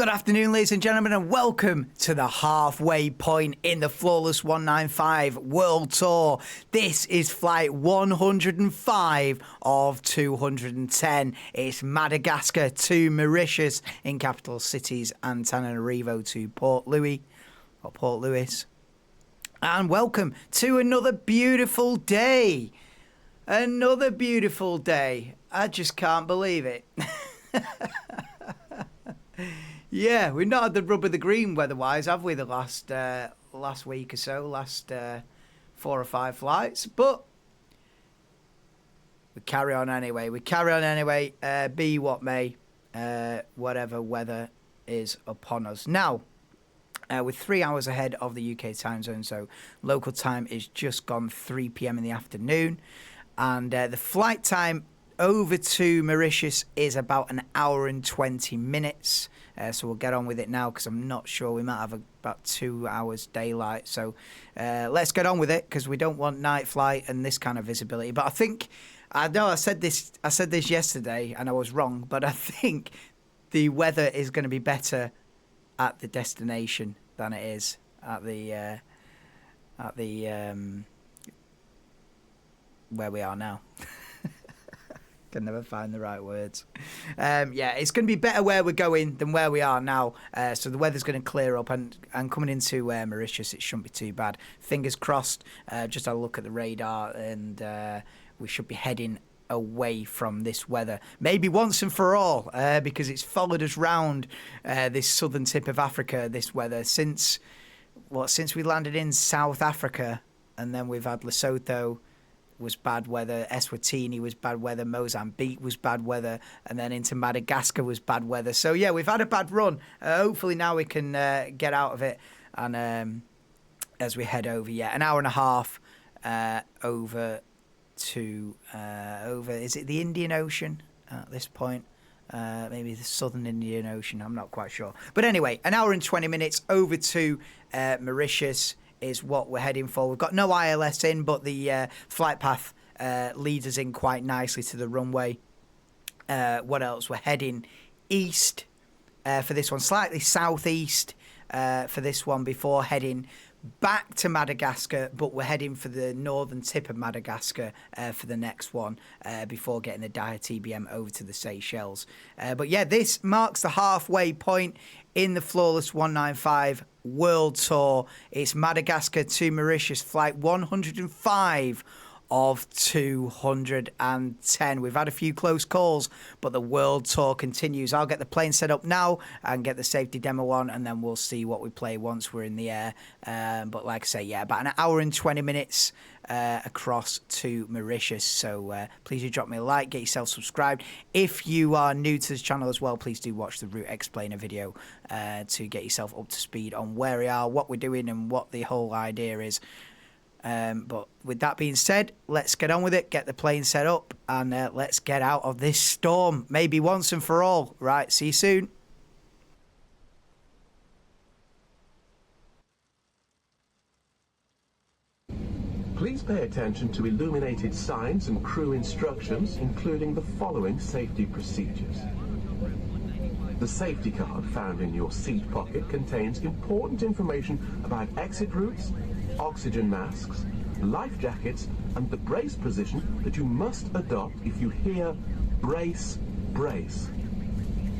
Good afternoon, ladies and gentlemen, and welcome to the halfway point in the Flawless 195 World Tour. This is flight 105 of 210. It's Madagascar to Mauritius in capital cities Antananarivo to Port Louis. And welcome to another beautiful day. Another beautiful day. I just can't believe it. Yeah, we've not had the rub of the green weather-wise, have we, the last week or so, last 4 or 5 flights? But we carry on anyway. Be what may, whatever weather is upon us. Now, we're 3 hours ahead of the UK time zone, so local time is just gone 3 p.m. in the afternoon. And the flight time over to Mauritius is about an hour and 20 minutes. So we'll get on with it now because I'm not sure. We might have about 2 hours daylight. So let's get on with it because we don't want night flight and this kind of visibility. But I know I said this yesterday and I was wrong, but I think the weather is going to be better at the destination than it is at the where we are now. Can never find the right words. Yeah, it's going to be better where we're going than where we are now. So the weather's going to clear up, and coming into Mauritius, it shouldn't be too bad. Fingers crossed. Just had a look at the radar, and we should be heading away from this weather, maybe once and for all, because it's followed us round this southern tip of Africa. This weather since we landed in South Africa, and then we've had Lesotho. Was bad weather, Eswatini was bad weather, Mozambique was bad weather, and then into Madagascar was bad weather. So yeah, we've had a bad run. Hopefully now we can get out of it, and as we head over, an hour and a half over to is it the Indian Ocean at this point? Maybe the Southern Indian Ocean, I'm not quite sure. But anyway, an hour and 20 minutes over to Mauritius is what we're heading for. We've got no ILS in, but the flight path leads us in quite nicely to the runway. What else? We're heading east for this one, slightly southeast for this one before heading back to Madagascar, but we're heading for the northern tip of Madagascar for the next one before getting the Dia TBM over to the Seychelles. But yeah, this marks the halfway point in the Flawless 195 World Tour. It's Madagascar to Mauritius, flight 105 of 210. We've had a few close calls, but the World Tour continues. I'll get the plane set up now and get the safety demo on, and then we'll see what we play once we're in the air. But like I say, yeah, about an hour and 20 minutes across to Mauritius. So please do drop me a like, get yourself subscribed. If you are new to this channel as well, please do watch the Route Explainer video to get yourself up to speed on where we are, what we're doing, and what the whole idea is. But with that being said, let's get on with it, get the plane set up, and let's get out of this storm, maybe once and for all. Right, see you soon. Please pay attention to illuminated signs and crew instructions, including the following safety procedures. The safety card found in your seat pocket contains important information about exit routes, oxygen masks, life jackets, and the brace position that you must adopt if you hear brace, brace.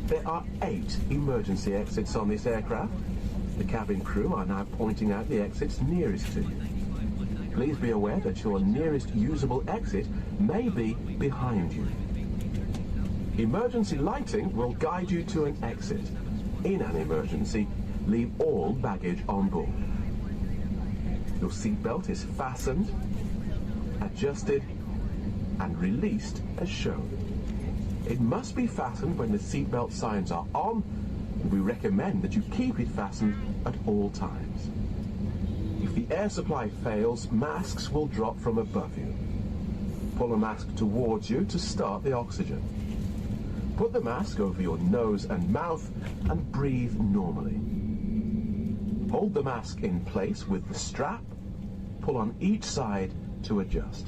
There are 8 emergency exits on this aircraft. The cabin crew are now pointing out the exits nearest to you. Please be aware that your nearest usable exit may be behind you. Emergency lighting will guide you to an exit. In an emergency, leave all baggage on board. Your seatbelt is fastened, adjusted, and released as shown. It must be fastened when the seatbelt signs are on, and we recommend that you keep it fastened at all times. If the air supply fails, masks will drop from above you. Pull a mask towards you to start the oxygen. Put the mask over your nose and mouth and breathe normally. Hold the mask in place with the strap. Pull on each side to adjust.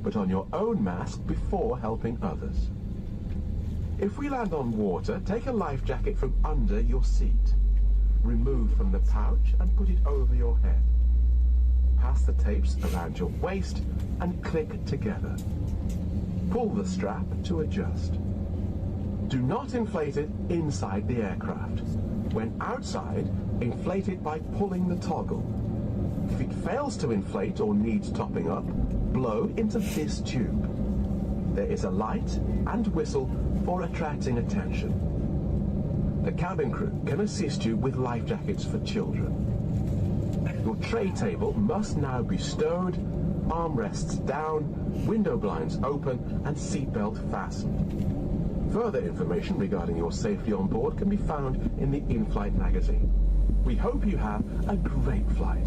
Put on your own mask before helping others. If we land on water, take a life jacket from under your seat. Remove from the pouch and put it over your head. Pass the tapes around your waist and click together. Pull the strap to adjust. Do not inflate it inside the aircraft. When outside, inflate it by pulling the toggle. If it fails to inflate or needs topping up, blow into this tube. There is a light and whistle for attracting attention. The cabin crew can assist you with life jackets for children. Your tray table must now be stowed, armrests down, window blinds open, and seatbelt fastened. Further information regarding your safety on board can be found in the in-flight magazine. We hope you have a great flight.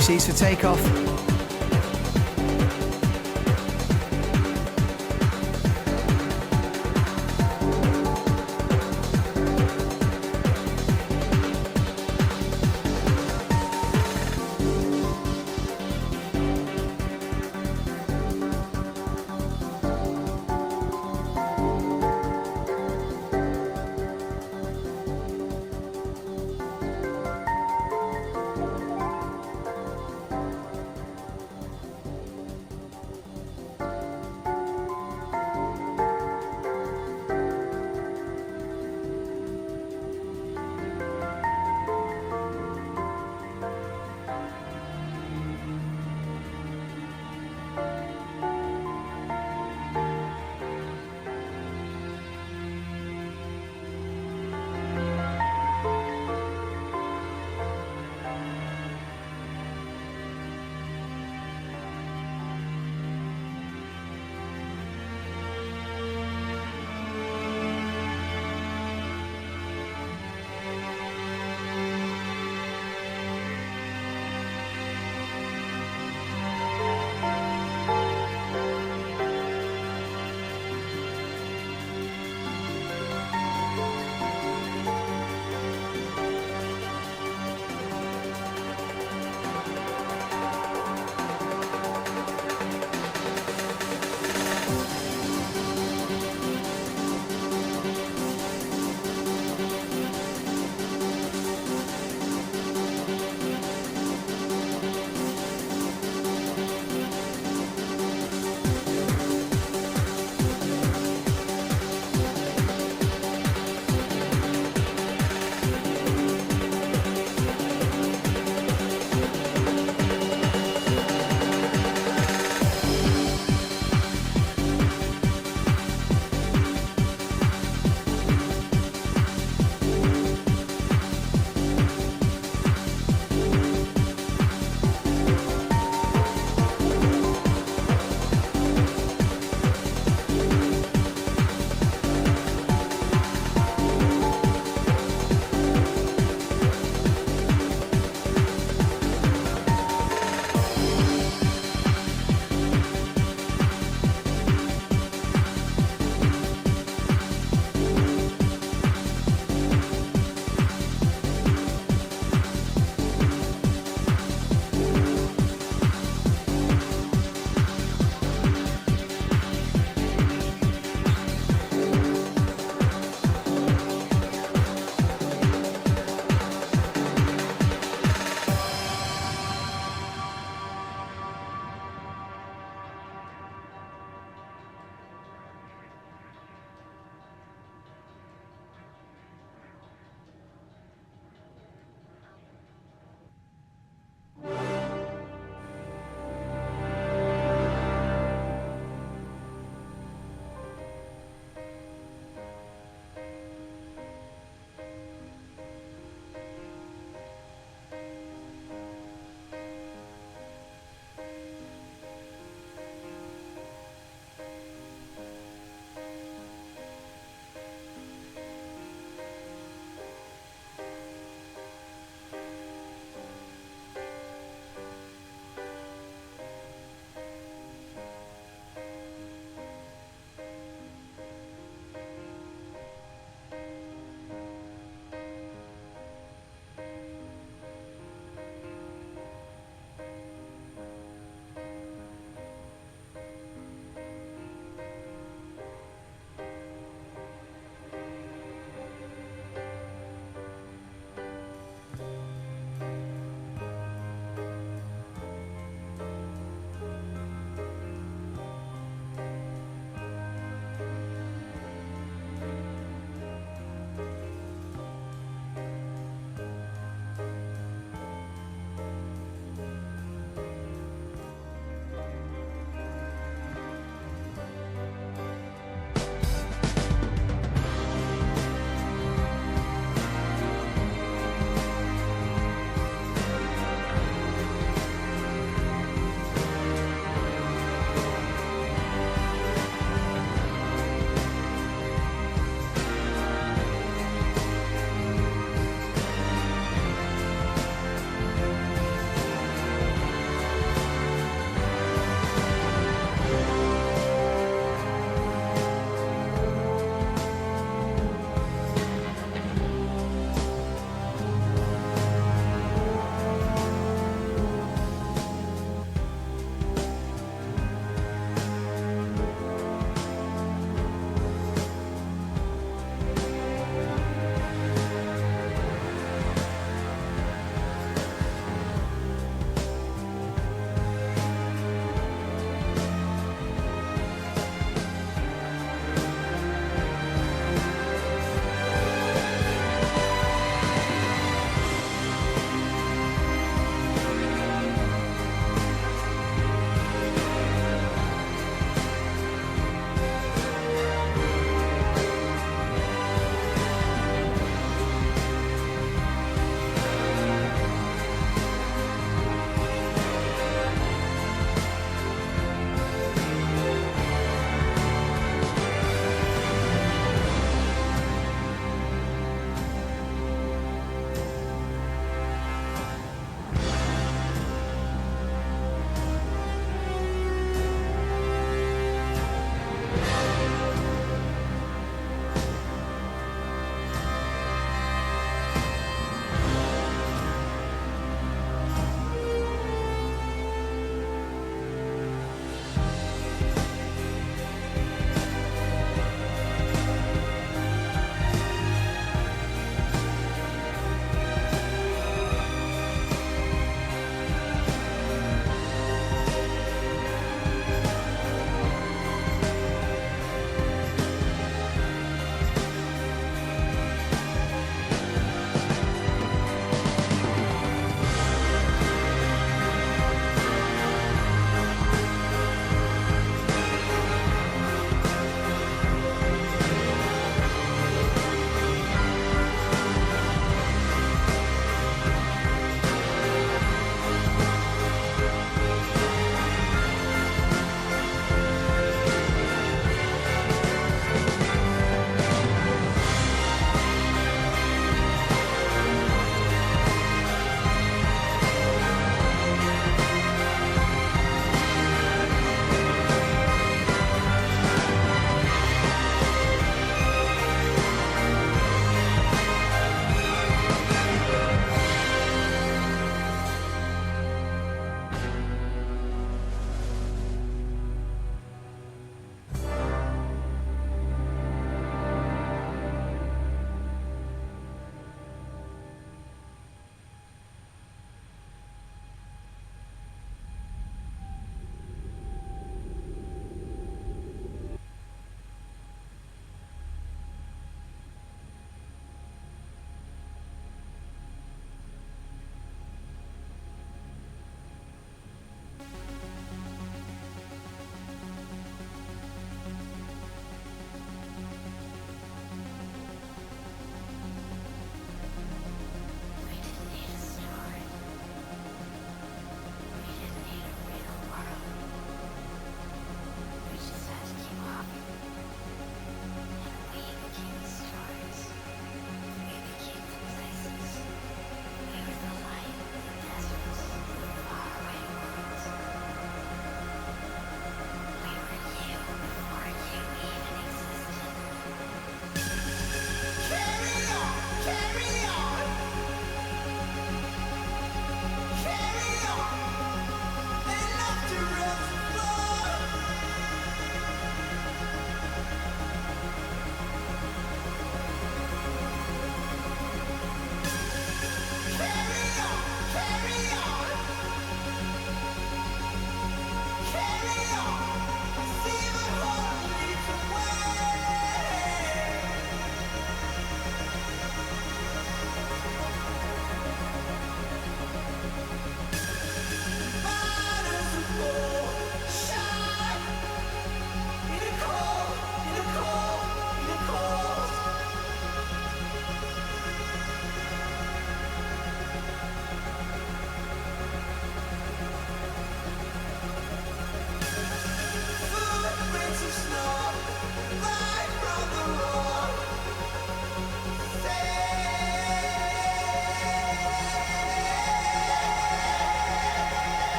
Two seats for takeoff.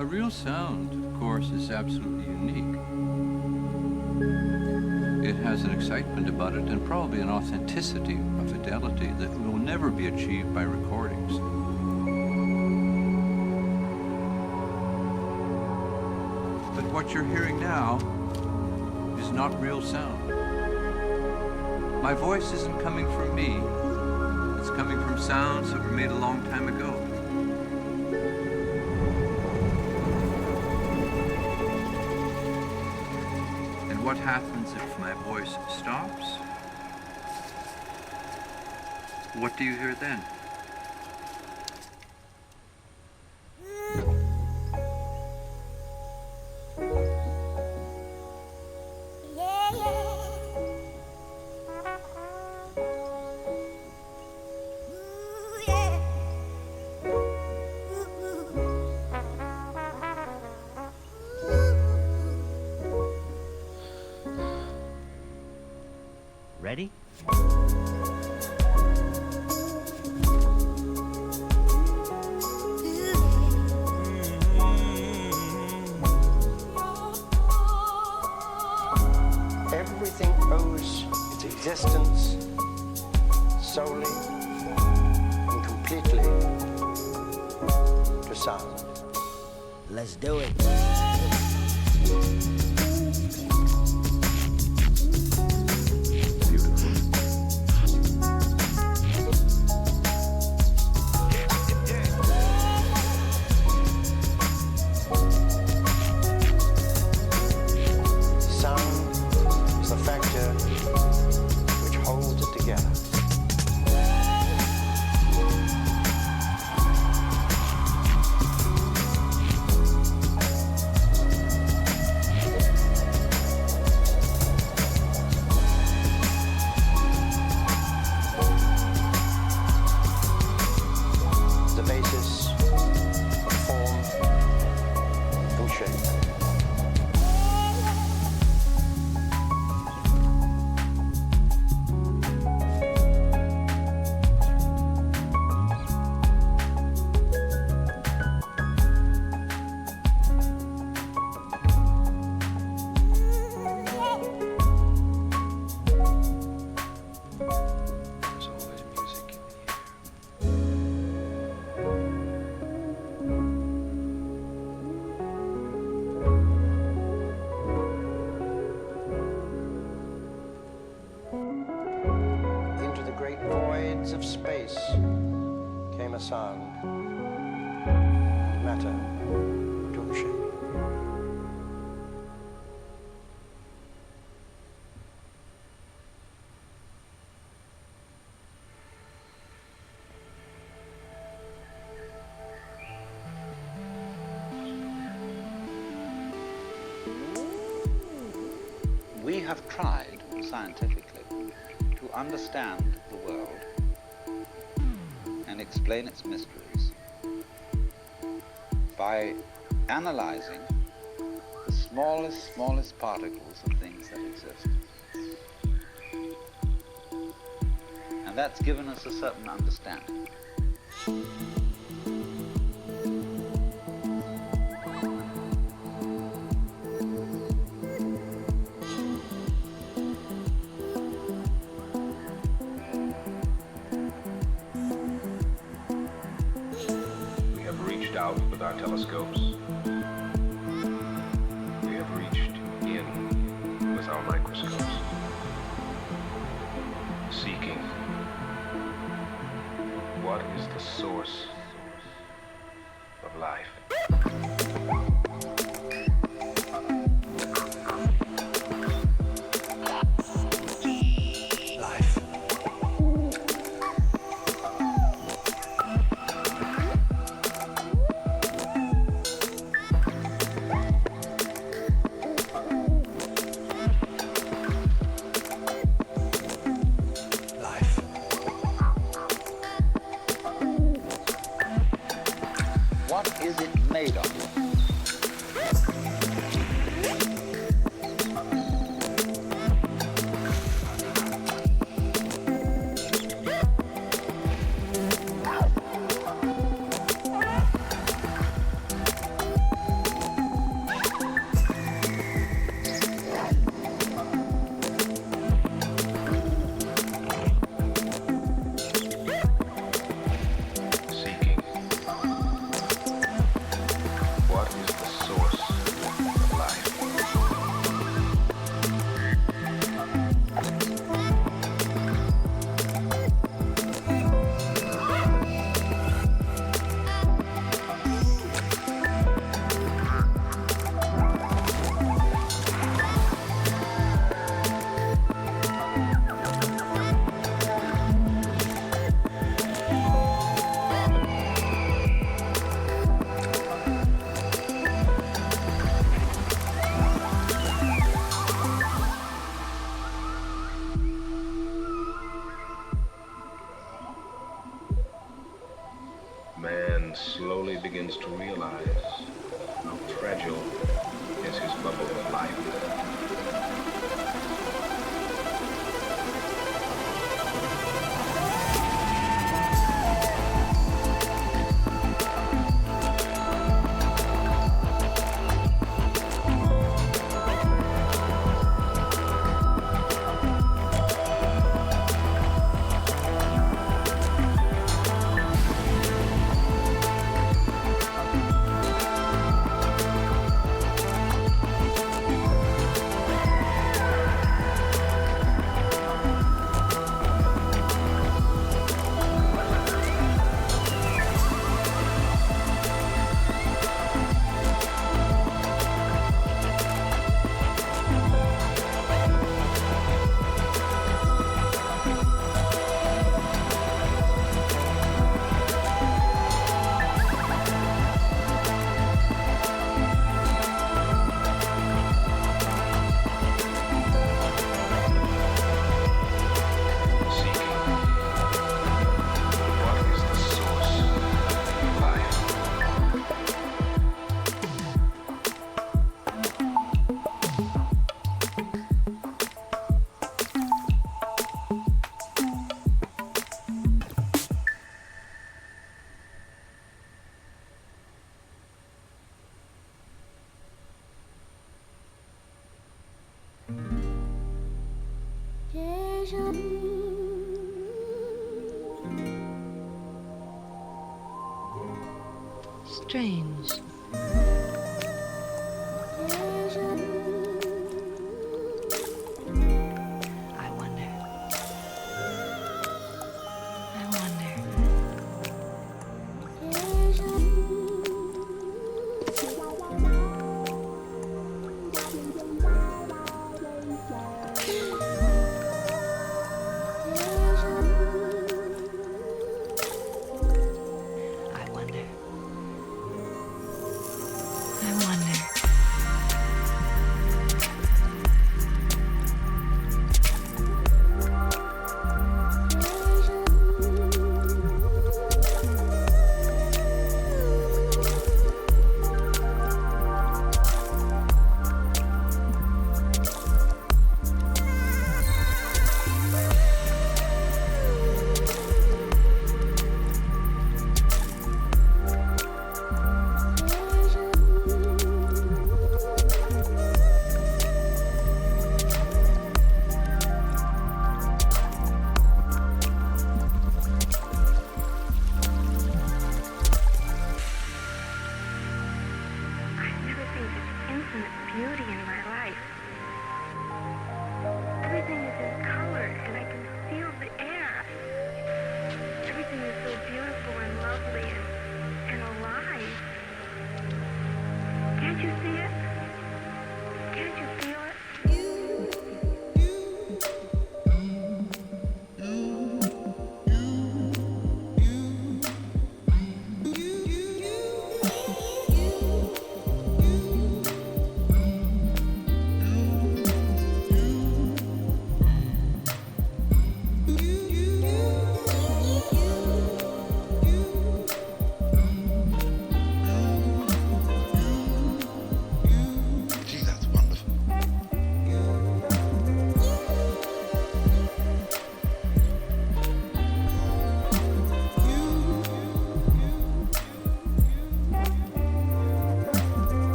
A real sound, of course, is absolutely unique. It has an excitement about it and probably an authenticity, a fidelity that will never be achieved by recordings. But what you're hearing now is not real sound. My voice isn't coming from me. It's coming from sounds that were made a long time ago. And what happens if my voice stops? What do you hear then? Ready? Everything owes its existence solely and completely to sound. Let's do it. Of space came a sound. Matter took shape. We have tried scientifically to understand the world and explain its mysteries by analyzing the smallest particles of things that exist. And that's given us a certain understanding. Out with our telescopes. We have reached in with our microscopes, seeking what is the source of life. man slowly begins to realize how fragile is his bubble of life. Strange. I wonder.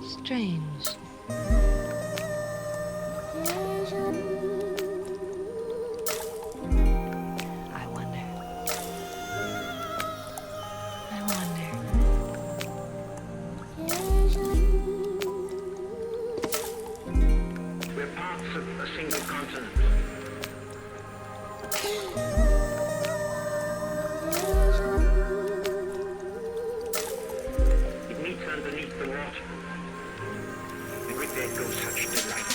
Strange. I wonder. We're parts of a single continent. It meets underneath the water. And with there goes such delight.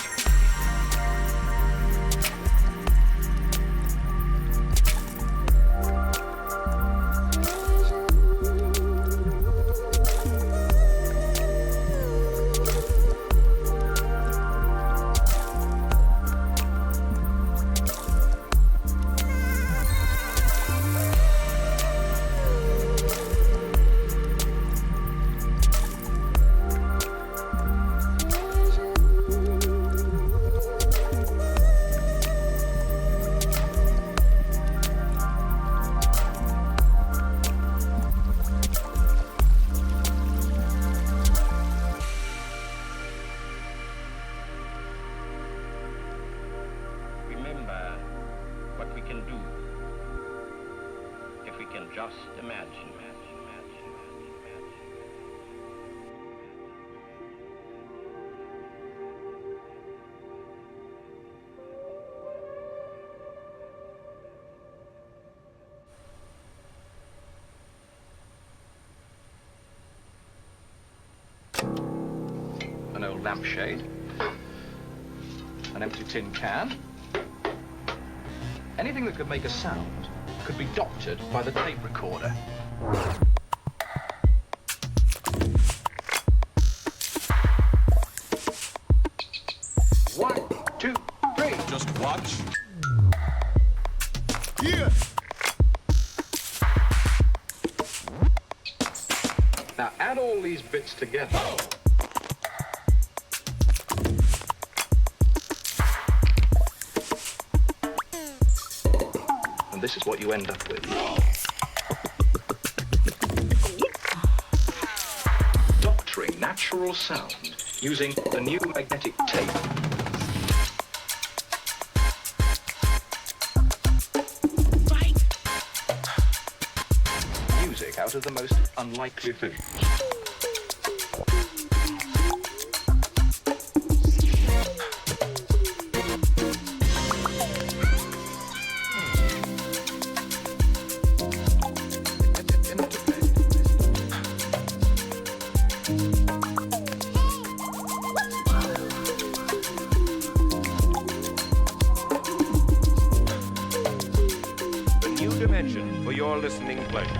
can do if we can just imagine. An old lampshade, an empty tin can. Anything that could make a sound could be doctored by the tape recorder. One, two, three. Just watch. Yeah. Now add all these bits together. And this is what you end up with. Doctoring natural sound using a new magnetic tape. Music out of the most unlikely things. A new dimension for your listening pleasure.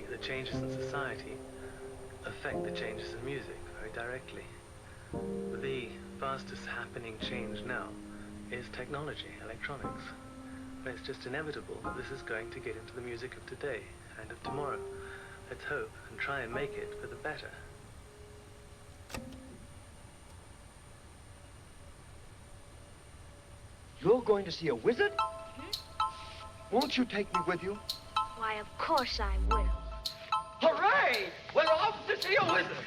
The changes in society affect the changes in music very directly. The fastest happening change now is technology, electronics. But it's just inevitable that this is going to get into the music of today and of tomorrow. Let's hope and try and make it for the better. You're going to see a wizard? Won't you take me with you? Why, of course I will. Hooray! We're off to see a wizard!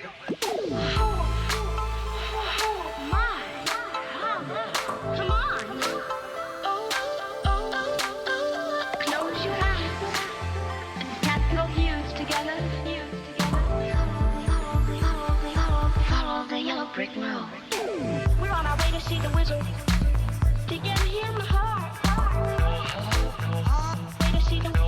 My, come on. Close your eyes. Tap your views together. Follow the yellow brick road. We're on our way to see the wizard. To get him hard. Way to see the wizard.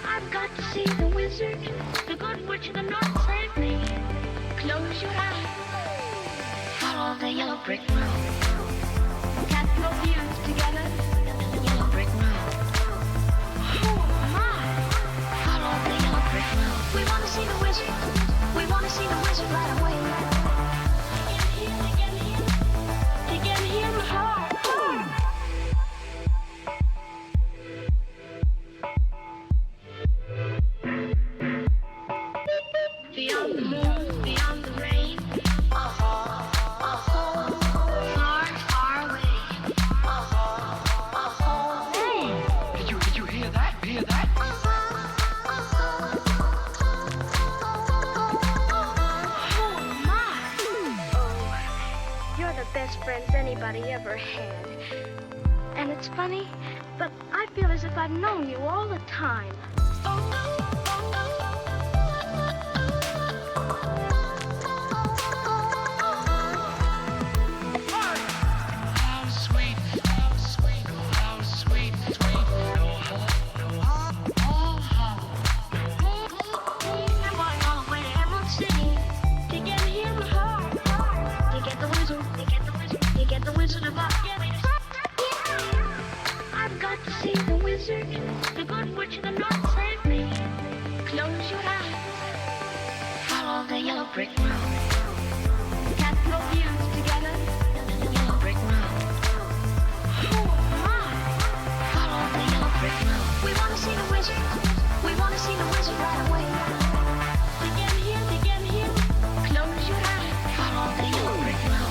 I've got to see the wizard, the good witch of the north, save me. Close your eyes, follow the yellow brick road. Tap your views together, the yellow brick road. Oh my, follow the yellow brick road. We want to see the wizard, we want to see the wizard right away. To get him hard. Beyond the moon, beyond the rain, far, far away. Hey! Did you hear that? Hear that? Oh my! Oh, you're the best friends anybody ever had. And it's funny, but I I feel as if I've known you all the time. I've got to see the wizard, the good witch of the north save me. Close your eyes, follow the yellow brick road. Can't no views together, yellow brick road. Oh my, follow the yellow brick road. We wanna see the wizard, we wanna see the wizard right away. They get here, close your eyes, follow the yellow brick road.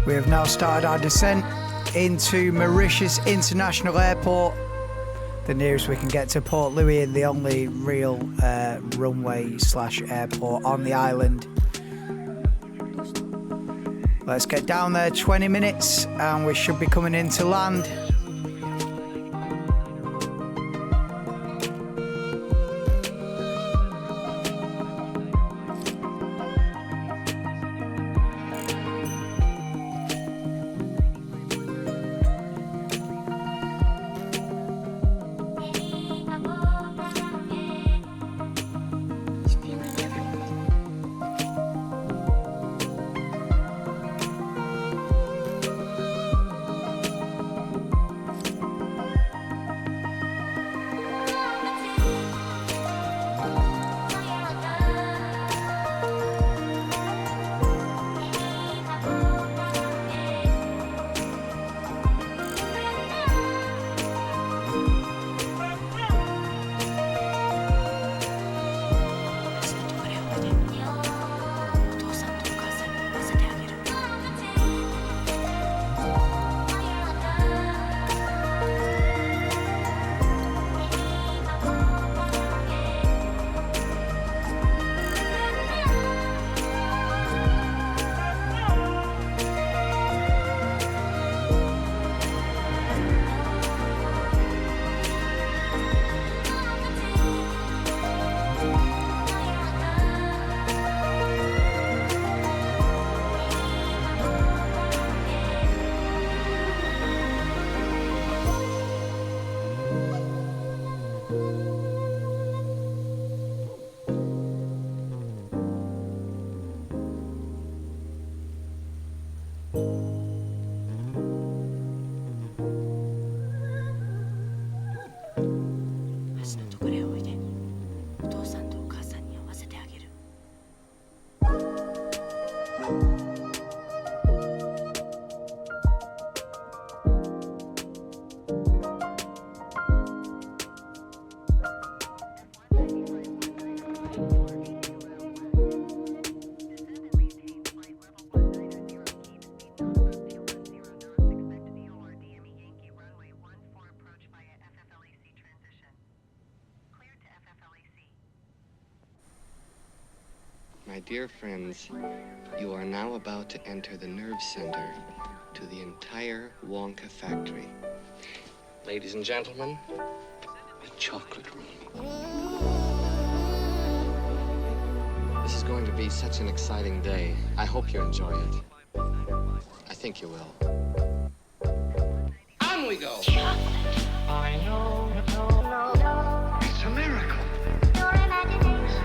We have now started our descent into Mauritius International Airport, the nearest we can get to Port Louis and the only real runway / airport on the island. Let's get down there, 20 minutes and we should be coming into land. My dear friends, you are now about to enter the nerve center to the entire Wonka factory. Ladies and gentlemen, the chocolate room. This is going to be such an exciting day. I hope you enjoy it. I think you will. On we go! I know. It's a miracle. Your imagination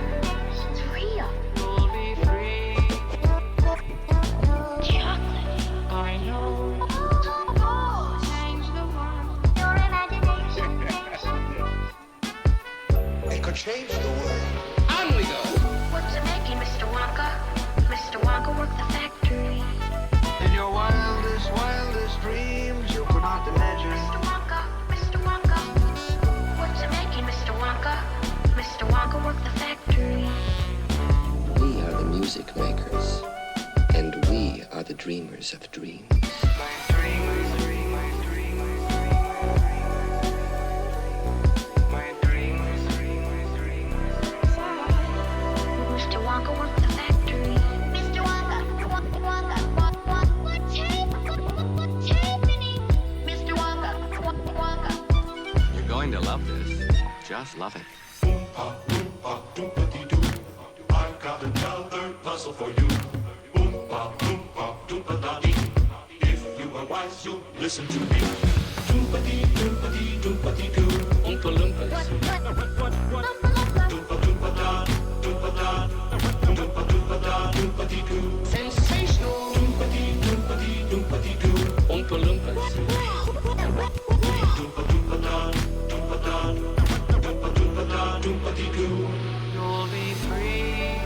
is real. You'll be free. Chocolate. I know. Change the world. Your imagination. It could change the world. On we go! What's it making, Mr. Wonka? Mr. Wonka worked the factory. In your wildest dreams, you could not imagine. Mr. Wonka. What's it making, Mr. Wonka? Mr. Wonka worked the factory. We are the music makers, and we are the dreamers of dreams. Mr. Wonka worked the factory. Mr. Wonka. What's happening? Mr. Wonka. You're going to love this. Just love it. I've got another puzzle for you. Oompa, loompa, doompa-da-dee. If you are wise, you'll listen to me. Doompa-dee, doompa-dee, doompa-dee-doo. Oompa Loompas. Doompa-doompa-da, doompa-da. Doompa-doompa-da, doompa-dee-doo. Sensational. Doompa-dee, doompa-dee, doompa-dee-doo. Oompa Loompas. Doompa-doompa-da, doompa-da. Doompa-doompa-da, doompa-dee-doo. You'll be free.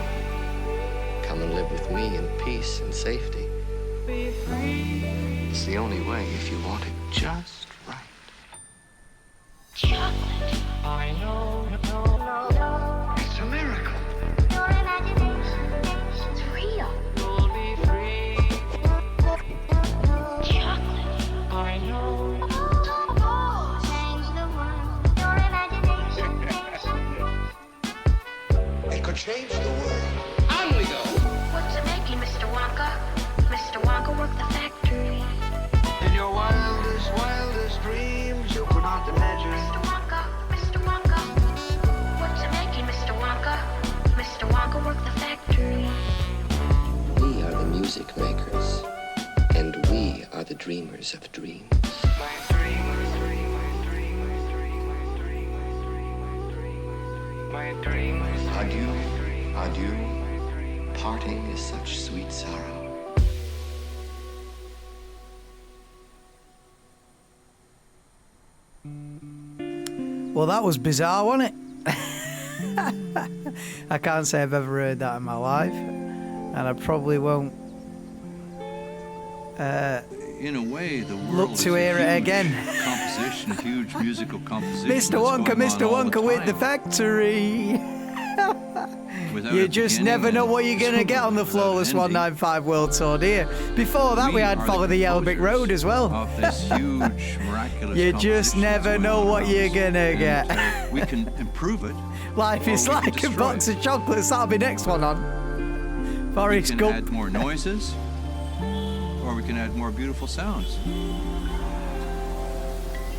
Come and live with me in peace and safety. Be free. It's the only way if you want it just right. Chocolate. I know. It's a miracle. Your imagination is real. You'll be free. Chocolate. I know. Change the world. Your imagination. It could change the world. On we go! What's it making, Mr. Wonka? Mr. Wonka worked the factory. In your wildest dreams, you could not imagine. Mr. Wonka. What's it making, Mr. Wonka? Mr. Wonka worked the factory. We are the music makers, and we are the dreamers of dreams. Adieu, adieu. Parting is such sweet sorrow. Well, that was bizarre, wasn't it? I can't say I've ever heard that in my life, and I probably won't In a way, the world look to hear it again. Composition, a huge musical composition. Mr. Wonka with the factory. You just never know what you're going to get on the Flawless 195 World Tour, do you? Before that, we had Follow the Yellow Brick Road as well. Of this huge, miraculous You just never know what you're going to get. We can improve it. Life is like a box of chocolates. That'll be next one on. Forrest We can Gump. add more noises, or we can add more beautiful sounds.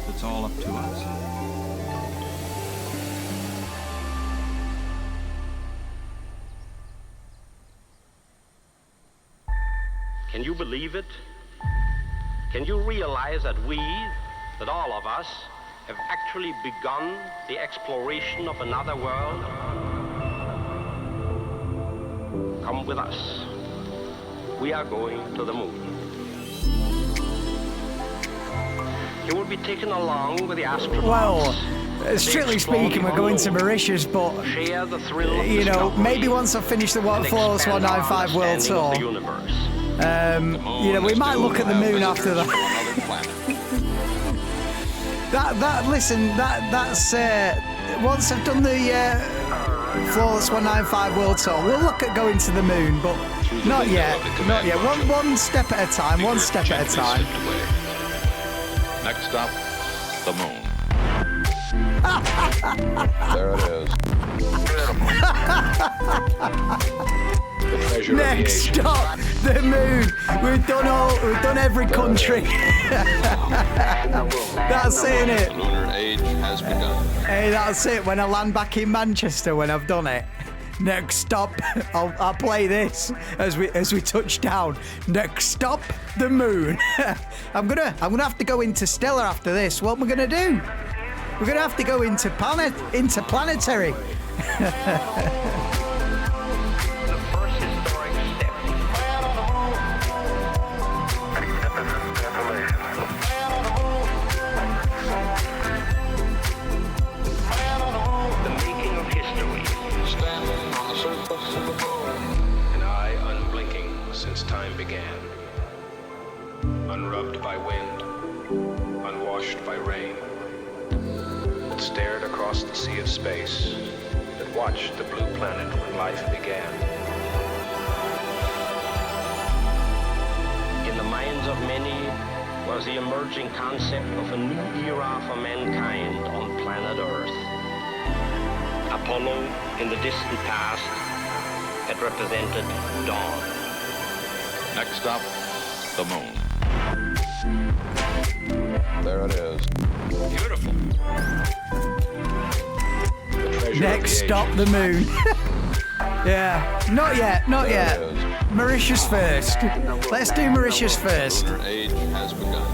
It's all up to us. Can you believe it? Can you realize that that all of us, have actually begun the exploration of another world? Come with us. We are going to the moon. You will be taken along with the astronauts. Well, strictly speaking, we're going to Mauritius, but, Share the thrill of you know, discovery maybe once I've finished the Flawless 195 World understanding Tour, of the universe. you know, we might look at the moon after that. That's once I've done the Flawless 195 World Tour, we'll look at going to the moon, but not yet. One step at a time. One step at a time. Next stop, the moon. There it is. treasure of the Next ages. stop, the moon. We've done every country. That's it, innit? The lunar age has begun. Hey, that's it. When I land back in Manchester, when I've done it. Next stop, I'll play this as we touch down. Next stop, the moon. I'm gonna have to go interstellar after this. What am I gonna do? We're gonna have to go interplanetary. Time began. Unrubbed by wind, unwashed by rain, that stared across the sea of space, that watched the blue planet when life began. In the minds of many was the emerging concept of a new era for mankind on planet Earth. Apollo, in the distant past, had represented dawn. Next stop, the moon. There it is. Beautiful. Next stop, the moon. Yeah, not yet. Mauritius first. Let's do Mauritius first. The lunar age has begun.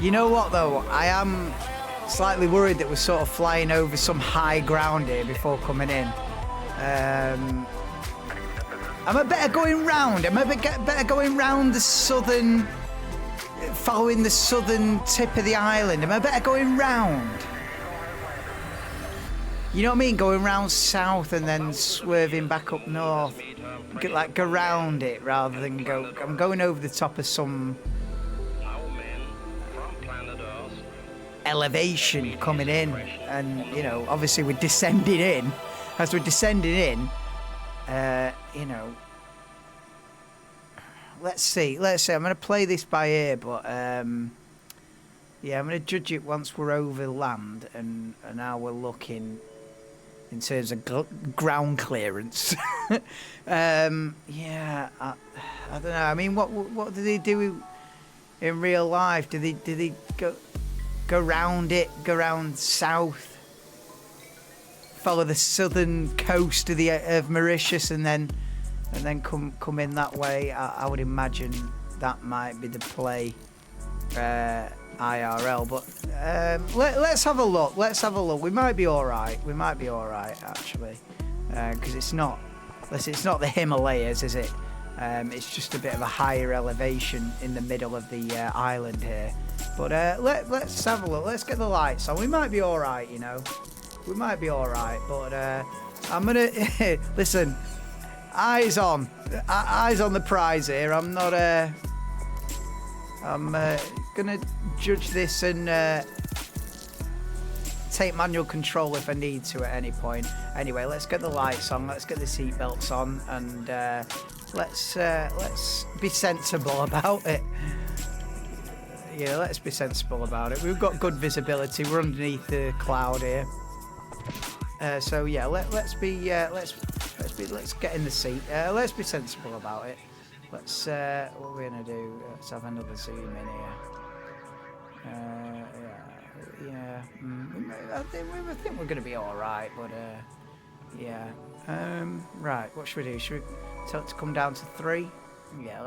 You know what though? I am slightly worried that we're sort of flying over some high ground here before coming in. Am I better going round? Am I better going round the southern, following the southern tip of the island? Am I better going round? You know what I mean? Going round south and then swerving back up north. Like go round it rather than go. I'm going over the top of some elevation coming in, and you know, obviously we're descending in. As we're descending in, you know, let's see. I'm going to play this by ear, but yeah, I'm going to judge it once we're over land and how we're looking in terms of ground clearance. Yeah, I don't know. I mean, what do they do in real life? Do they go round it, go round south, follow the southern coast of Mauritius, and then come in that way? I would imagine that might be the play, IRL. But let's have a look. We might be all right. Actually, because it's not the Himalayas, is it? It's just a bit of a higher elevation in the middle of the island here. But let's have a look. Let's get the lights on. We might be all right, you know. We might be all right. But I'm gonna listen. Eyes on the prize here. I'm not. I'm gonna judge this and take manual control if I need to at any point. Anyway, let's get the lights on. Let's get the seatbelts on, and let's be sensible about it. Yeah, let's be sensible about it. We've got good visibility. We're underneath the cloud here. So yeah, let's get in the seat. Let's be sensible about it. Let's what we're gonna do? Let's have another zoom in here. Yeah. I think we're gonna be all right. But yeah. Right. What should we do? Should we tell it to come down to 3? Yeah.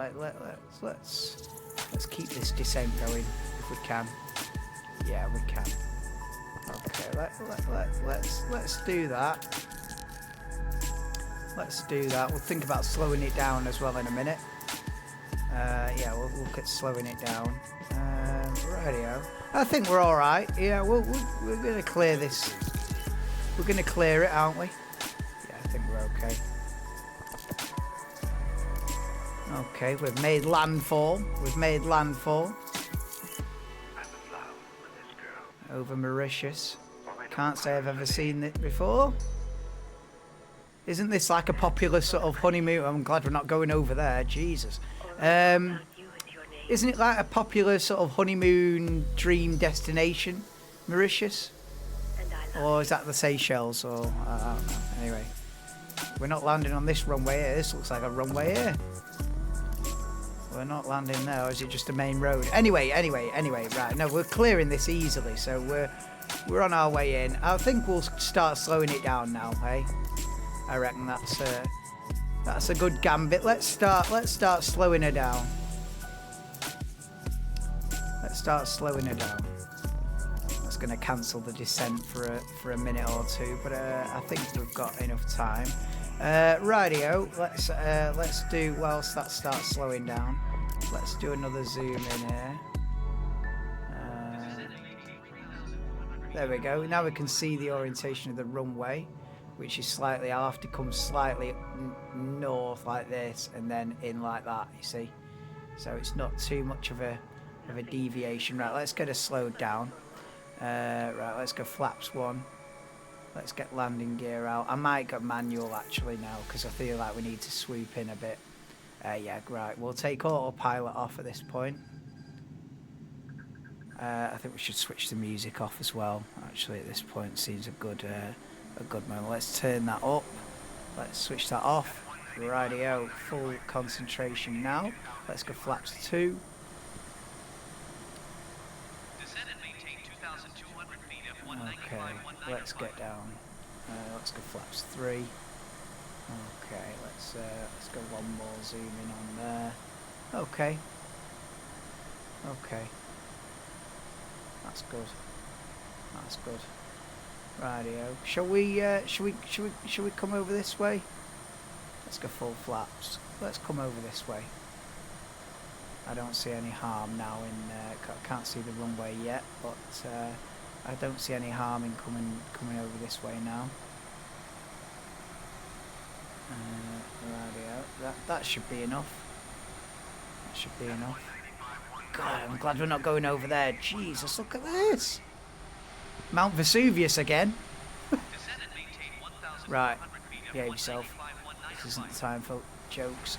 Let's keep this descent going if we can. Yeah, we can. Okay, let's do that. Let's do that. We'll think about slowing it down as well in a minute. Yeah, we'll look at slowing it down. Rightio. I think we're all right. Yeah, we're gonna clear this. We're gonna clear it, aren't we? Yeah, I think we're okay. Okay, we've made landfall. Over Mauritius. Can't say I've ever seen it before. Isn't this like a popular sort of honeymoon? I'm glad we're not going over there. Jesus. Isn't it like a popular sort of honeymoon dream destination, Mauritius? Or is that the Seychelles? Or I don't know. Anyway, we're not landing on this runway here. This looks like a runway here. We're not landing there. Or is it just a main road? Anyway. Right. No, we're clearing this easily. So we're on our way in. I think we'll start slowing it down now. Hey, I reckon that's a good gambit. Let's start slowing her down. Let's start slowing her down. That's going to cancel the descent for a minute or two, but I think we've got enough time. Rightio, let's do, whilst that starts slowing down, let's do another zoom in here. There we go. Now we can see the orientation of the runway, which is slightly, I'll have to come slightly north like this and then in like that, you see. So it's not too much of a deviation. Right, let's get her slowed down. Right, let's go flaps 1. Let's get landing gear out. I might go manual actually now because I feel like we need to swoop in a bit. Yeah, right. We'll take autopilot off at this point. I think we should switch the music off as well. Actually, at this point, seems a good moment. Let's turn that up. Let's switch that off. Rightio, full concentration now. Let's go flaps 2. Okay, let's get down. Let's go flaps 3. Okay, let's go one more zoom in on there. Okay. That's good. That's good. Rightio. Shall we come over this way? Let's go full flaps. Let's come over this way. I don't see any harm now in. I can't see the runway yet, but I don't see any harm in coming over this way now. Rightio. That should be enough. That should be enough. God, I'm glad we're not going over there. Jesus, look at this. Mount Vesuvius again. Right, behave yourself. This isn't the time for jokes.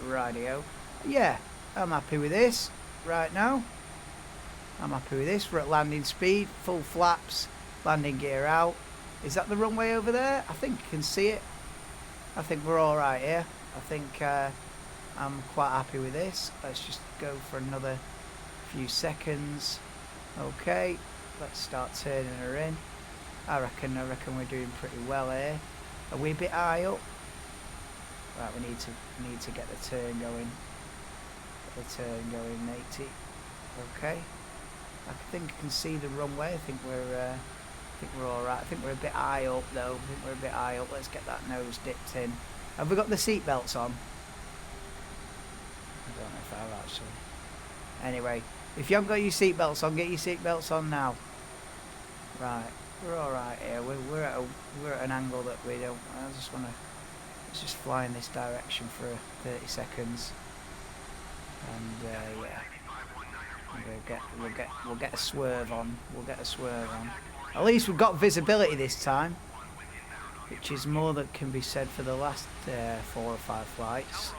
Rightio. Yeah, I'm happy with this right now. I'm happy with this. We're at landing speed, full flaps, landing gear out. Is that the runway over there? I think you can see it. I think we're all right here. I think I'm quite happy with this. Let's just go for another few seconds. Okay, let's start turning her in. I reckon we're doing pretty well here. Are we a bit high up? Right, we need to get the turn going. Get the turn going, matey. Okay. I think I can see the runway. I think we're all right. I think we're a bit high up though. Let's get that nose dipped in. Have we got the seat belts on? I don't know if I have actually. Anyway, if you haven't got your seat belts on, get your seat belts on now. Right, we're all right here. We're at an angle that we don't. I just want to. Let's just fly in this direction for 30 seconds. And yeah. We'll get a swerve on. At least we've got visibility this time, which is more than can be said for the last 4 or 5 flights.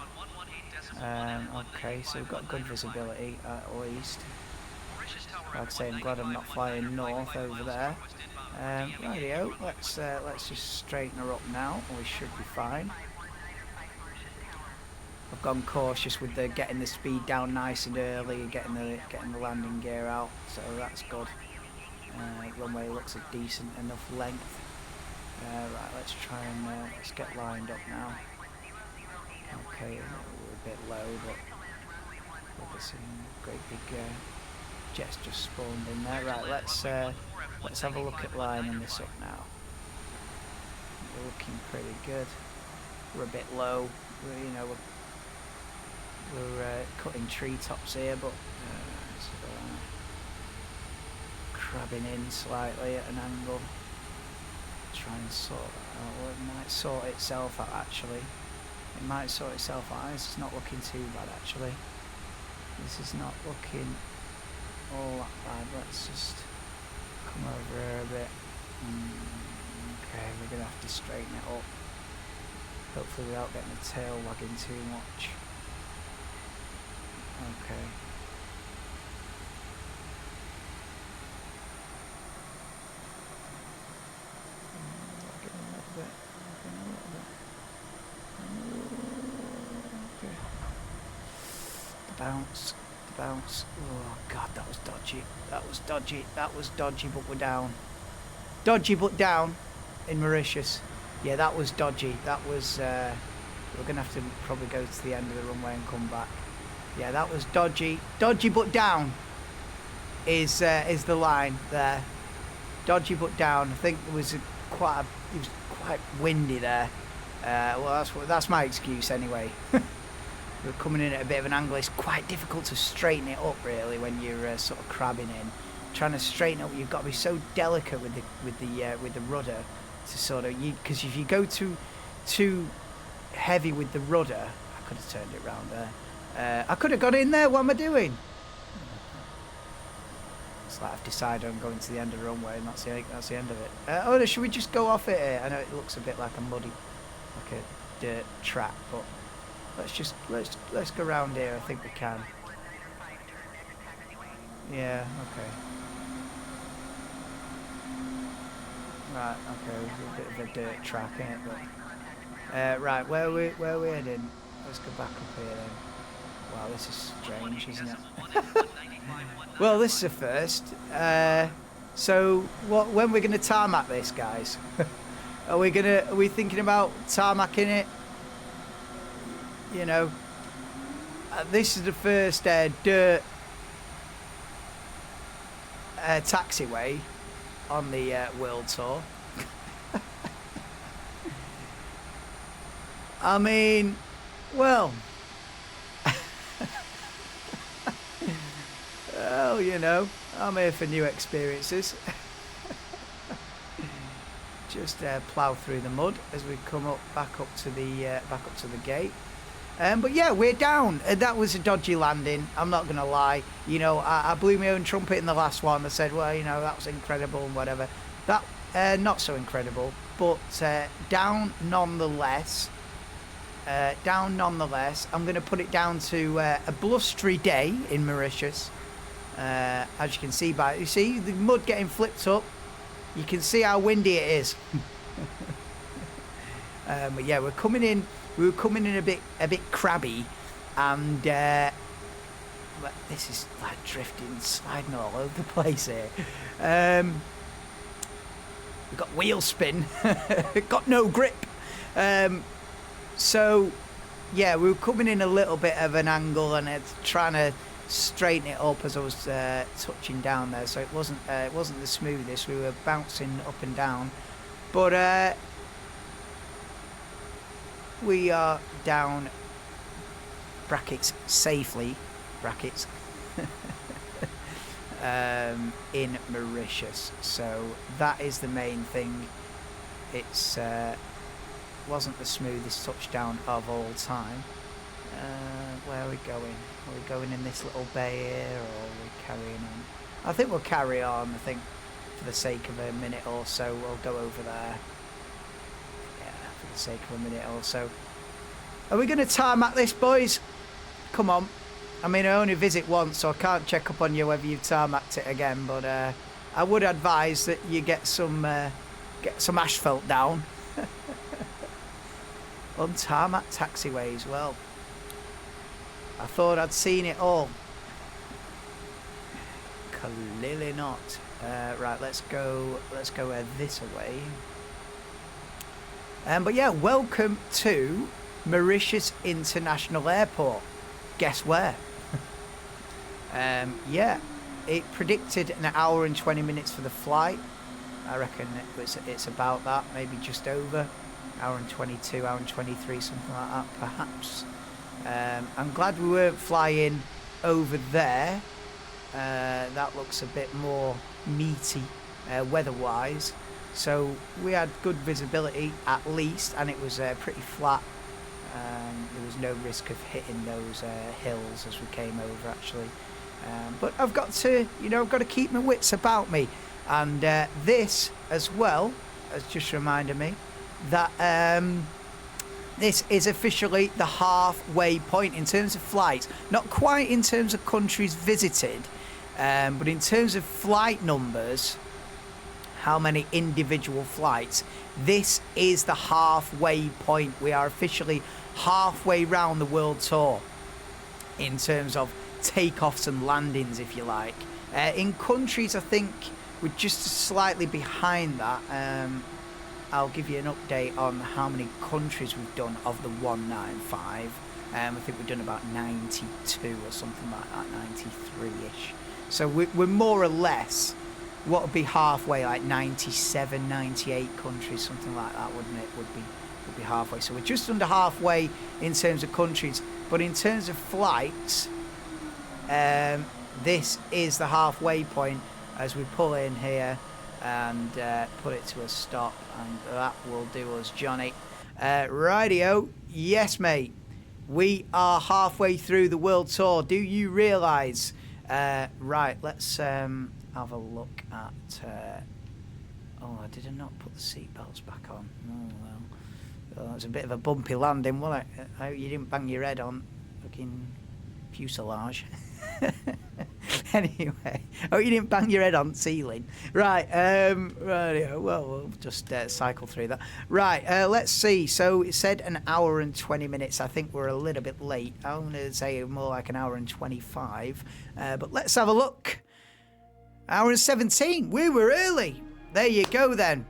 Okay, so we've got good visibility at least. Like I say, I'm glad I'm not flying north over there. Rightio, let's just straighten her up now. We should be fine. I've gone cautious with getting the speed down nice and early, getting the landing gear out, so that's good. Runway looks a decent enough length. Right, let's try and let's get lined up now. Okay, we're a bit low, but we've seen great big jets just spawned in there. Right, let's have a look at lining this up now. We're looking pretty good. We're a bit low. We're cutting treetops here, but crabbing in slightly at an angle. Try and sort that out. Well, it might sort itself out actually. It might sort itself out. This is not looking too bad actually. This is not looking all that bad. Let's just come over here a bit. Okay, we're gonna have to straighten it up. Hopefully without getting the tail wagging too much. Okay. Wagging a little bit. Wagging a little bit. Okay. The bounce. The bounce. Oh god, that was dodgy. That was dodgy. That was dodgy, but we're down. Dodgy but down in Mauritius. Yeah, that was dodgy. That was, we're going to have to probably go to the end of the runway and come back. Yeah, that was dodgy. Dodgy but down is the line there. Dodgy but down. I think it was quite windy there. Well, that's my excuse anyway. We're coming in at a bit of an angle. It's quite difficult to straighten it up really when you're sort of crabbing in. Trying to straighten up, you've got to be so delicate with the rudder to sort of because if you go too heavy with the rudder, I could have turned it round there. I could have got in there. What am I doing? It's like I've decided I'm going to the end of the runway, and that's the end of it. Oh, should we just go off it here? I know it looks a bit like a muddy, like a dirt track, but let's go around here. I think we can. Yeah. Okay. Right, okay, a bit of a dirt track, ain't it? But, right, where are we heading? Let's go back up here then. Wow, this is strange, isn't it? Well, this is a first. So, when we're gonna tarmac this, guys? Are we thinking about tarmacking it? You know, this is the first dirt taxiway on the world tour. I mean, well, well, you know, I'm here for new experiences. Just plough through the mud as we come back up to the gate. But yeah, we're down. That was a dodgy landing. I'm not going to lie. You know, I blew my own trumpet in the last one. I said, well, you know, that was incredible and whatever. That, not so incredible, but down nonetheless. Down nonetheless. I'm going to put it down to a blustery day in Mauritius. As you can see you see the mud getting flipped up. You can see how windy it is. But yeah, we were coming in a bit crabby, and this is like drifting, sliding all over the place here. We've got wheel spin, got no grip. So yeah, we were coming in a little bit of an angle, and it's trying to straighten it up as I was touching down there. So it wasn't the smoothest. We were bouncing up and down, but we are down, brackets, safely, brackets, in Mauritius. So that is the main thing. It's wasn't the smoothest touchdown of all time. Where are we going? Are we going in this little bay here, or are we carrying on? I think we'll carry on. I think for the sake of a minute or so, we'll go over there. For the sake of a minute or so. Are we going to tarmac this, boys? Come on. I mean, I only visit once, so I can't check up on you whether you've tarmacked it again, but I would advise that you get some asphalt down. On tarmac taxiways, well, I thought I'd seen it all. Clearly not. Right, let's go this way. But yeah, welcome to Mauritius International Airport. Guess where? Yeah, it predicted an hour and 20 minutes for the flight. I reckon it's about that, maybe just over. Hour and 22, hour and 23, something like that, perhaps. I'm glad we weren't flying over there. That looks a bit more meaty weather-wise. So we had good visibility at least, and it was pretty flat. There was no risk of hitting those hills as we came over, actually. But I've got to, I've got to keep my wits about me. And this, as well, has just reminded me that this is officially the halfway point in terms of flights. Not quite in terms of countries visited, but in terms of flight numbers, how many individual flights. This is the halfway point. We are officially halfway round the world tour in terms of takeoffs and landings, if you like. In countries, I think we're just slightly behind that. I'll give you an update on how many countries we've done of the 195. I think we've done about 92 or something like that, 93-ish. So we're more or less, what would be halfway, like 97, 98 countries, something like that, wouldn't it? Would be halfway. So we're just under halfway in terms of countries, but in terms of flights, this is the halfway point as we pull in here and put it to a stop, and that will do us, Johnny. Rightio, yes, mate. We are halfway through the world tour. Do you realise? Right, let's have a look at. Oh, did I not put the seatbelts back on? Oh well. Well, that was a bit of a bumpy landing, wasn't it? I hope you didn't bang your head on fucking fuselage. Anyway, oh, you didn't bang your head on ceiling. Right, right. Well, we'll just cycle through that. Right, let's see. So it said an hour and 20 minutes. I think we're a little bit late. I'm going to say more like an hour and 25. But let's have a look. Hour and 17. We were early. There you go then.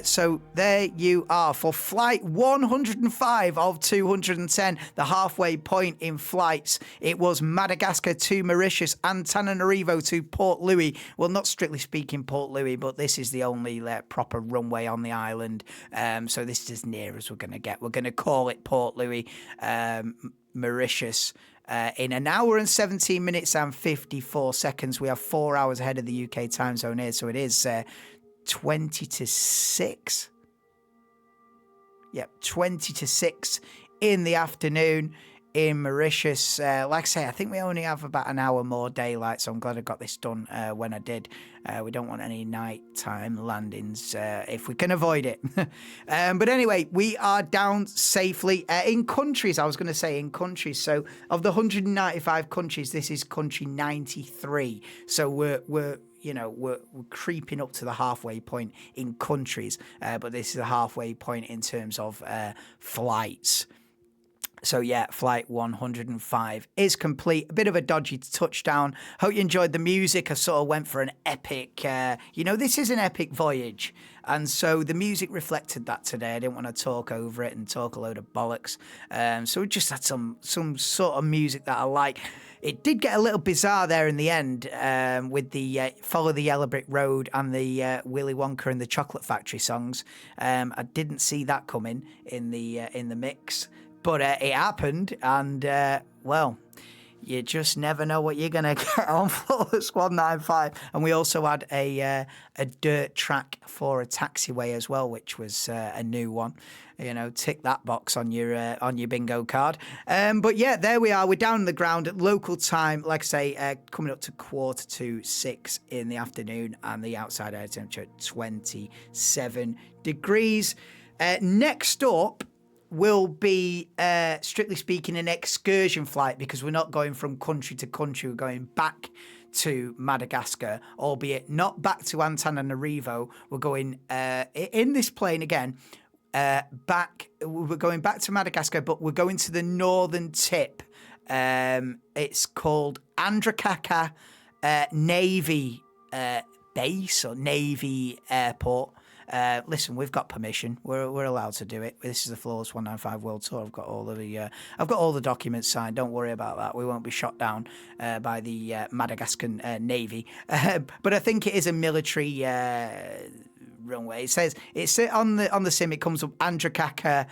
So there you are for flight 105 of 210, the halfway point in flights. It was Madagascar to Mauritius, Antananarivo to Port Louis. Well, not strictly speaking Port Louis, but this is the only proper runway on the island. So this is as near as we're going to get. We're going to call it Port Louis, Mauritius. In an hour and 17 minutes and 54 seconds. We have 4 hours ahead of the UK time zone here, so it is 20 to 6. Yep, 20 to 6 in the afternoon in Mauritius. Like I say, I think we only have about an hour more daylight, so I'm glad I got this done when I did. We don't want any nighttime landings if we can avoid it. But anyway, we are down safely in countries. I was going to say in countries. So of the 195 countries, this is country 93. So we're creeping up to the halfway point in countries, but this is the halfway point in terms of flights. So yeah, flight 105 is complete. A bit of a dodgy touchdown. Hope you enjoyed the music. I sort of went for an epic, this is an epic voyage. And so the music reflected that today. I didn't want to talk over it and talk a load of bollocks. So we just had some sort of music that I like. It did get a little bizarre there in the end with the Follow the Yellow Brick Road and the Willy Wonka and the Chocolate Factory songs. I didn't see that coming in the mix. But it happened, and, well, you just never know what you're going to get on Flawless 195. And we also had a dirt track for a taxiway as well, which was a new one. Tick that box on your bingo card. But yeah, there we are. We're down on the ground at local time, like I say, coming up to 5:45 in the afternoon, and the outside air temperature at 27 degrees. Next up will be, strictly speaking, an excursion flight, because we're not going from country to country. We're going back to Madagascar, albeit not back to Antananarivo. We're going in this plane again. We're going back to Madagascar, but we're going to the northern tip. It's called Andrakaka Navy Base or Navy Airport. Listen, we've got permission. We're allowed to do it. This is the Flawless 195 World Tour. I've got all the documents signed. Don't worry about that. We won't be shot down by the Madagascar Navy. But I think it is a military runway. It says it's on the sim. It comes up Andrakaka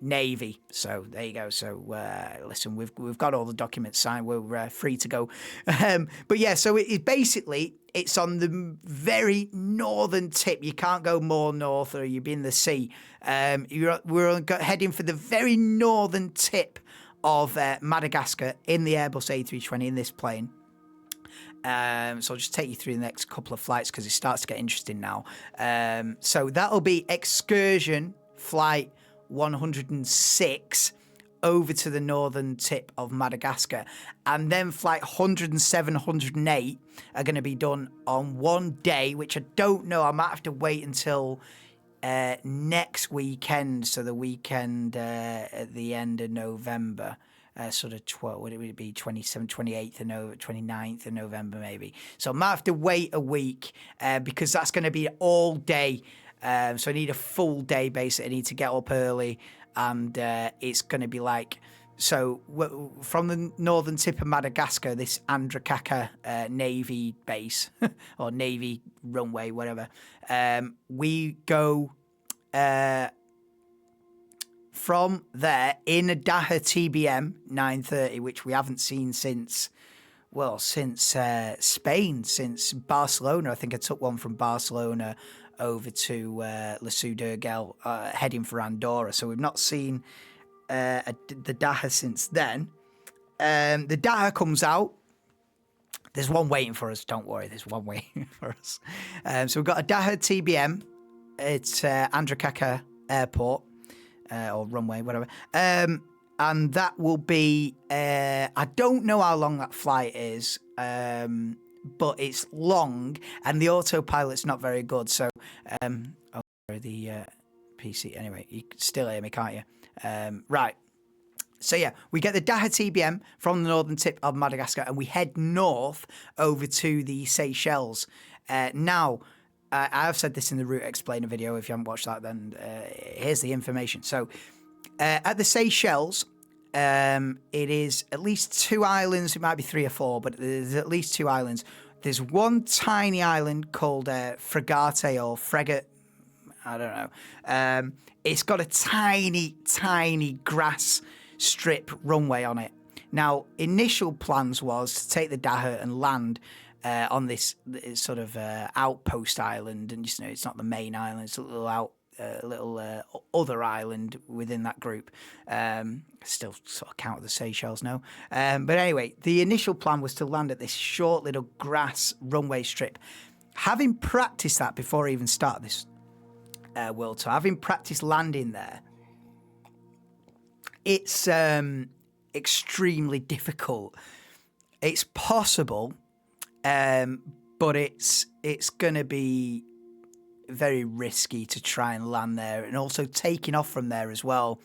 Navy. So there you go. So listen, we've got all the documents signed. We're free to go. But yeah, so it's on the very northern tip. You can't go more north or you'll be in the sea. We're heading for the very northern tip of Madagascar in the Airbus A320 in this plane. So I'll just take you through the next couple of flights because it starts to get interesting now. So that'll be excursion flight 106 over to the northern tip of Madagascar. And then flight 107, 108 are going to be done on one day, which I don't know. I might have to wait until next weekend. So the weekend at the end of November. Sort of 12, would it be 27th, 28th, and 29th of November, maybe. So I might have to wait a week because that's going to be all day. So I need a full day, basically. I need to get up early, and it's going to be like, so from the northern tip of Madagascar, this Antananarivo Navy base, or Navy runway, whatever, we go... from there in a Daha TBM 930, which we haven't seen since Spain, since Barcelona. I think I took one from Barcelona over to La Seu heading for Andorra. So we've not seen the Daha since then. The Daha comes out. There's one waiting for us. Don't worry, there's one waiting for us. So we've got a Daha TBM. It's Antananarivo Airport. Or runway, whatever. And that will be, I don't know how long that flight is, but it's long, and the autopilot's not very good. So, the PC, anyway, you can still hear me, can't you? Right. So, yeah, we get the Daha TBM from the northern tip of Madagascar, and we head north over to the Seychelles. Now, I have said this in the Route Explainer video. If you haven't watched that, then here's the information. So, at the Seychelles, it is at least 2 islands. It might be 3 or 4, but there's at least 2 islands. There's one tiny island called Fragate or Fregat. I don't know. It's got a tiny, tiny grass strip runway on it. Now, initial plans was to take the Daha and land on this sort of outpost island, and it's not the main island; it's a little other island within that group. Still sort of count the Seychelles now. But anyway, the initial plan was to land at this short little grass runway strip. Having practiced that before I even started this world tour, having practiced landing there, it's extremely difficult. It's possible. But it's going to be very risky to try and land there, and also taking off from there as well.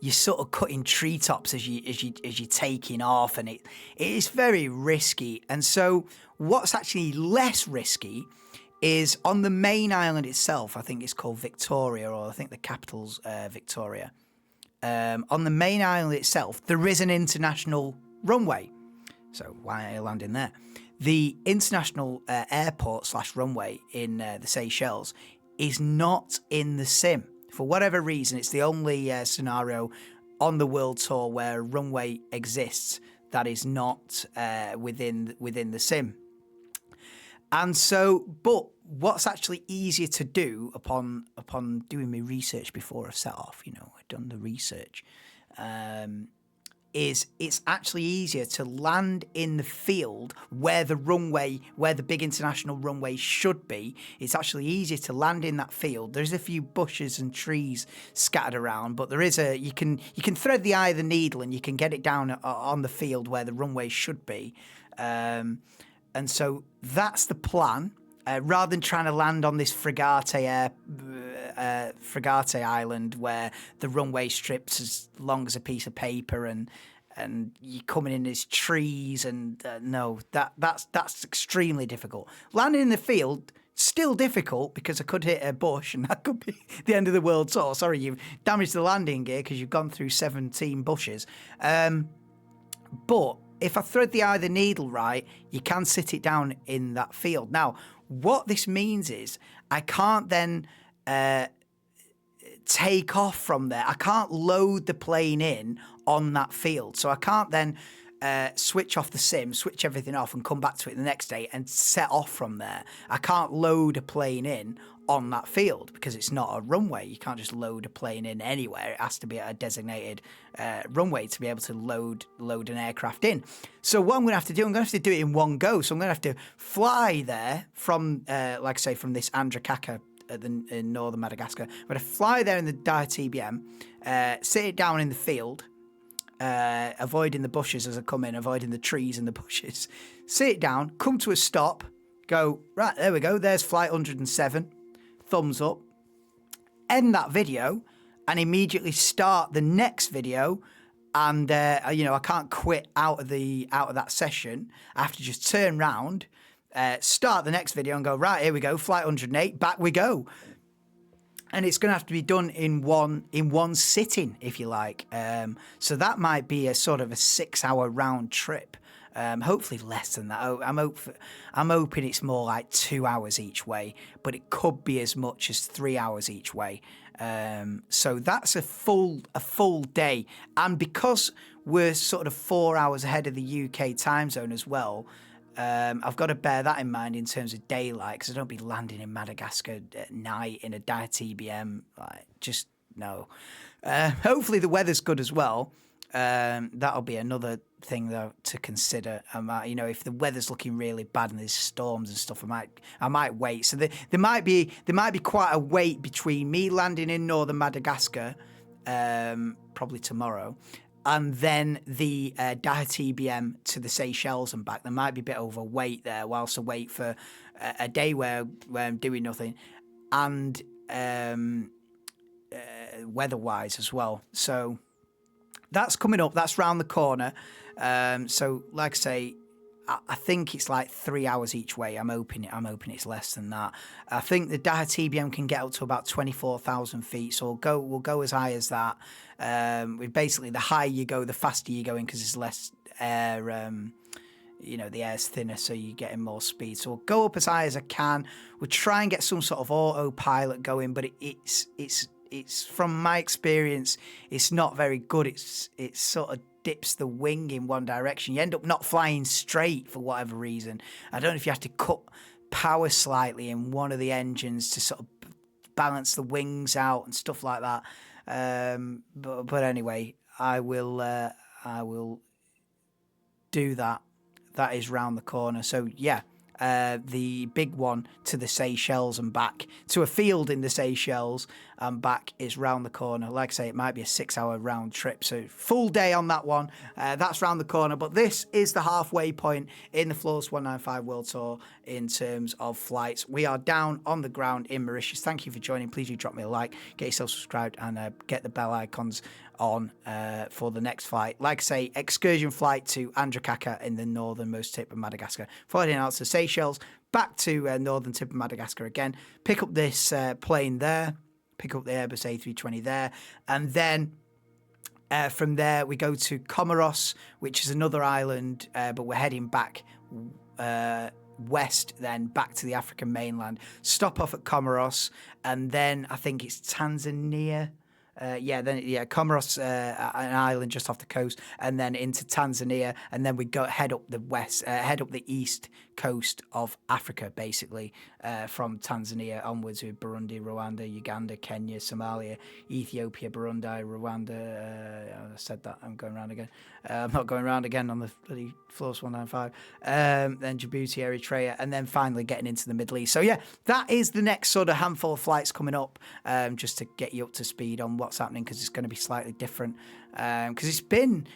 You're sort of cutting treetops as you're taking off, and it is very risky. And so, what's actually less risky is on the main island itself. I think it's called Victoria, or I think the capital's Victoria. On the main island itself, there is an international runway. So why are you landing there? The international airport / runway in the Seychelles is not in the sim. For whatever reason, it's the only scenario on the world tour where a runway exists that is not within the sim. And so, but what's actually easier to do upon doing my research before I set off, I've done the research, is it's actually easier to land in the field where the big international runway should be. It's actually easier to land in that field. There's a few bushes and trees scattered around, but there is you can thread the eye of the needle and you can get it down on the field where the runway should be. And so that's the plan. Rather than trying to land on this Fragate Island where the runway strip's as long as a piece of paper and you're coming in as trees and no, that's extremely difficult. Landing in the field, still difficult because I could hit a bush and that could be the end of the world tour. Sorry, you've damaged the landing gear because you've gone through 17 bushes. But if I thread the eye of the needle right, you can sit it down in that field. Now, what this means is I can't then take off from there. I can't load the plane in on that field. So I can't then switch off the sim, switch everything off and come back to it the next day and set off from there. I can't load a plane in on that field because it's not a runway. You can't just load a plane in anywhere. It has to be at a designated runway to be able to load an aircraft in. So what I'm going to have to do, I'm going to have to do it in one go. So I'm going to have to fly there from, like I say, from this Antananarivo in northern Madagascar. I'm going to fly there in the TBM, sit it down in the field, avoiding the bushes as I come in, avoiding the trees and the bushes. Sit it down, come to a stop, go, right, there we go, there's flight 107, thumbs up, end that video, and immediately start the next video. And I can't quit out of that session. I have to just turn round, start the next video, and go, right, here we go, flight 108, back we go. And it's going to have to be done in one sitting, if you like. So that might be a sort of a 6-hour round trip. Hopefully less than that. I'm hoping it's more like 2 hours each way, but it could be as much as 3 hours each way. So that's a full day. And because we're sort of 4 hours ahead of the UK time zone as well, I've got to bear that in mind in terms of daylight, because I don't be landing in Madagascar at night in a TBM. Just no. Hopefully the weather's good as well. That'll be another thing though to consider. If the weather's looking really bad and there's storms and stuff, I might wait. So there might be quite a wait between me landing in northern Madagascar, probably tomorrow, and then the TBM to the Seychelles and back. There might be a bit of a wait there whilst I wait for a day where I'm doing nothing, and weather-wise as well. So that's coming up. That's round the corner. So, like I say, I think it's like 3 hours each way. I'm hoping it's less than that. I think the TBM can get up to about 24,000 feet. So we'll go as high as that. Basically, the higher you go, the faster you're going, because there's less air. The air's thinner, so you're getting more speed. So we'll go up as high as I can. We'll try and get some sort of autopilot going, but it's from my experience, it's not very good. It's sort of dips the wing in one direction. You end up not flying straight for whatever reason. I don't know if you have to cut power slightly in one of the engines to sort of balance the wings out and stuff like that. But anyway, I will do that. That is round the corner. So yeah. The big one to the Seychelles and back, to a field in the Seychelles and back, is round the corner. Like I say, it might be a 6-hour round trip, so full day on that one. That's round the corner, but this is the halfway point in the Flawless 195 World Tour in terms of flights. We are down on the ground in Mauritius. Thank you for joining. Please do drop me a like, get yourself subscribed, and get the bell icons on for the next flight. Like I say, excursion flight to Antananarivo in the northernmost tip of Madagascar, following out to Seychelles, back to northern tip of Madagascar again, pick up this plane there, pick up the Airbus A320 there, and then from there we go to Comoros, which is another island, but we're heading back west, then back to the African mainland, stop off at Comoros, and then I think it's Tanzania. Comoros, an island just off the coast, and then into Tanzania, and then we head up the east coast of Africa, basically, from Tanzania onwards with Burundi, Rwanda, Uganda, Kenya, Somalia, Ethiopia, Burundi, Rwanda. I said that. I'm going round again. I'm not going round again on the bloody Flawless 195. Then Djibouti, Eritrea, and then finally getting into the Middle East. So yeah, that is the next sort of handful of flights coming up, just to get you up to speed on what's happening, because it's going to be slightly different. Because it's been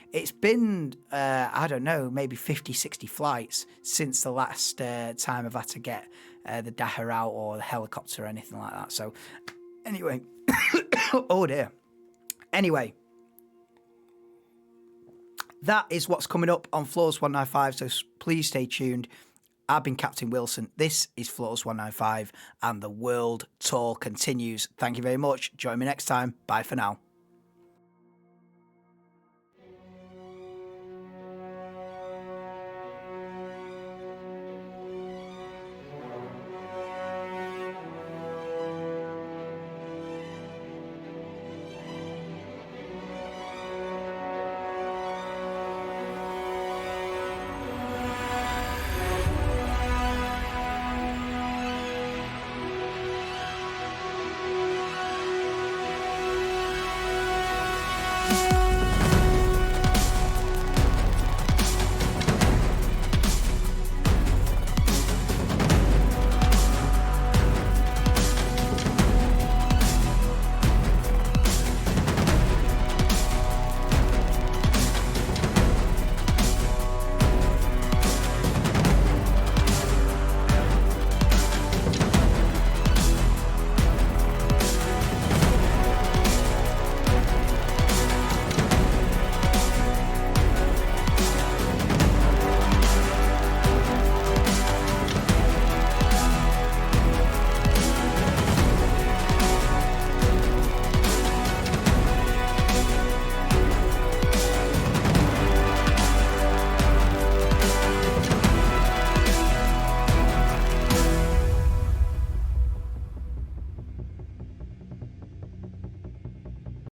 I don't know, maybe 50, 60 flights since the last time I've had to get the Daha out or the helicopter or anything like that. So anyway, oh dear. Anyway, that is what's coming up on Flawless 195, so please stay tuned. I've been Captain Wilson. This is Flawless 195, and the world tour continues. Thank you very much. Join me next time. Bye for now.